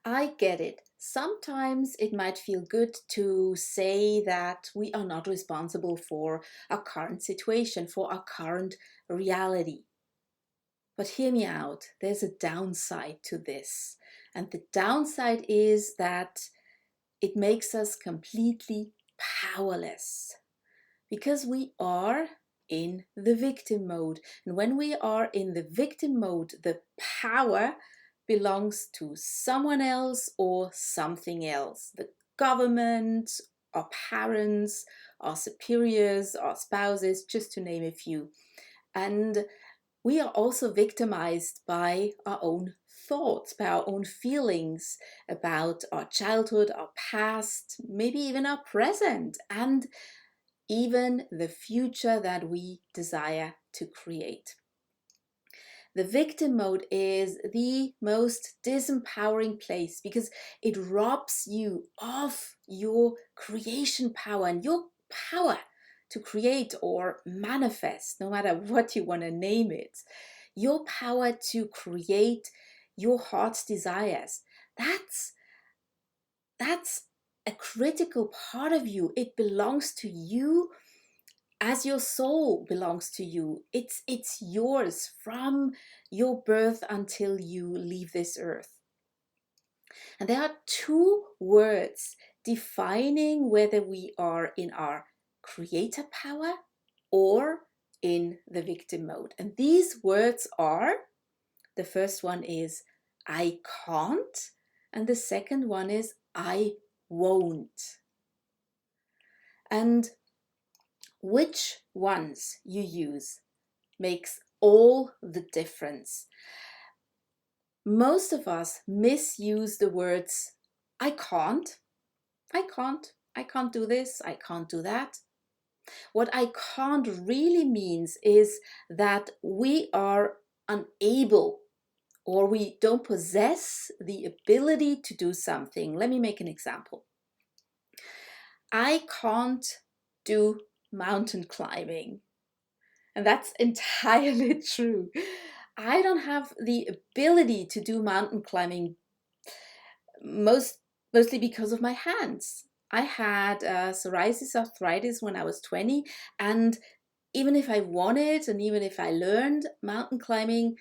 I get it. Sometimes it might feel good to say that we are not responsible for our current situation, for our current reality. But hear me out, there's a downside to this. And the downside is that it makes us completely powerless because we are in the victim mode. And when we are in the victim mode, the power belongs to someone else or something else. The government, our parents, our superiors, our spouses, just to name a few. And we are also victimized by our own thoughts, by our own feelings about our childhood, our past, maybe even our present, and even the future that we desire to create. The victim mode is the most disempowering place because it robs you of your creation power and your power to create or manifest, no matter what you want to name it. Your power to create your heart's desires. That's a critical part of you. It belongs to you as your soul belongs to you. It's yours from your birth until you leave this earth. And there are two words defining whether we are in our creator power or in the victim mode. And these words are, the first one is I can't, and the second one is I won't. And which ones you use makes all the difference. Most of us misuse the words I can't, I can't do this, I can't do that. What I can't really means is that we are unable or we don't possess the ability to do something. Let me make an example. I can't do mountain climbing. And that's entirely true. I don't have the ability to do mountain climbing mostly because of my hands. I had psoriasis arthritis when I was 20, and even if I wanted and even if I learned mountain climbing,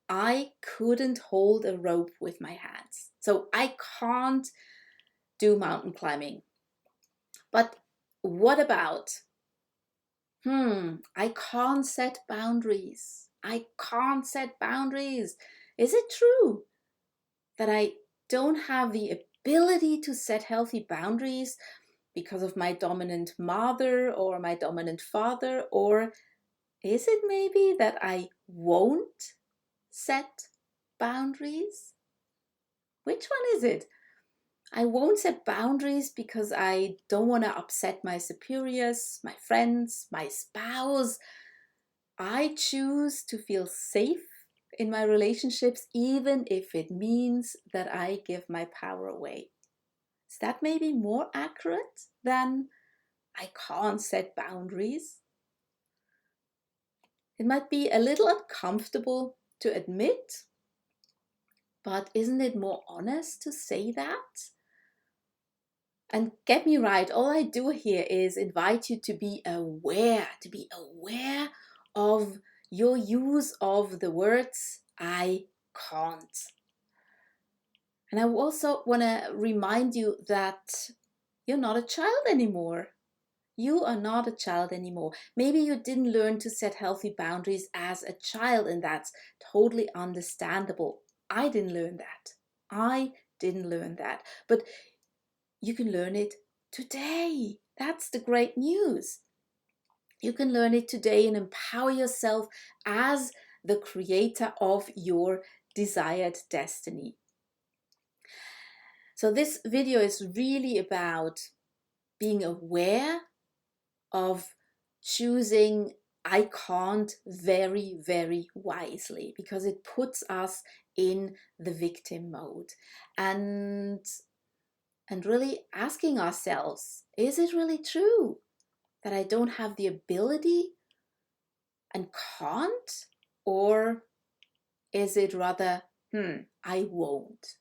I couldn't hold a rope with my hands. So I can't do mountain climbing. But what about I can't set boundaries. I can't set boundaries. Is it true that I don't have the ability to set healthy boundaries because of my dominant mother or my dominant father? Or is it maybe that I won't set boundaries? Which one is it? I won't set boundaries because I don't want to upset my superiors, my friends, my spouse. I choose to feel safe in my relationships, even if it means that I give my power away. Is that maybe more accurate than I can't set boundaries? It might be a little uncomfortable to admit, but isn't it more honest to say that? And get me right, all I do here is invite you to be aware of your use of the words I can't. And I also want to remind you that you're not a child anymore. You are not a child anymore. Maybe you didn't learn to set healthy boundaries as a child, and that's totally understandable. I didn't learn that. I didn't learn that. But you can learn it today. That's the great news. You can learn it today and empower yourself as the creator of your desired destiny. So this video is really about being aware of choosing I can't very, very wisely because it puts us in the victim mode. And really asking ourselves, is it really true that I don't have the ability and can't? Or is it rather, I won't?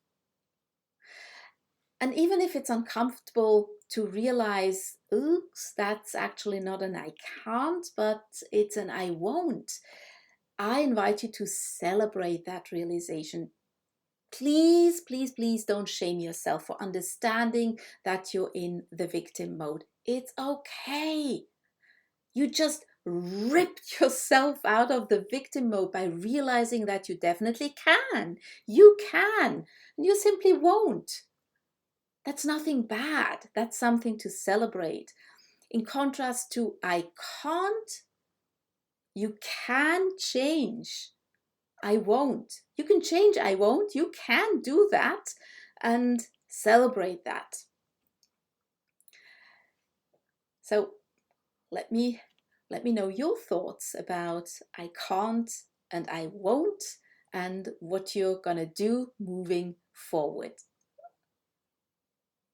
And even if it's uncomfortable to realize, oops, that's actually not an I can't, but it's an I won't, I invite you to celebrate that realization. Please, please, please don't shame yourself for understanding that you're in the victim mode. It's okay. You just ripped yourself out of the victim mode by realizing that you definitely can. You can, and you simply won't. That's nothing bad. That's something to celebrate. In contrast to I can't, you can change. I won't. You can change I won't. You can do that and celebrate that. So let me know your thoughts about I can't and I won't and what you're gonna do moving forward.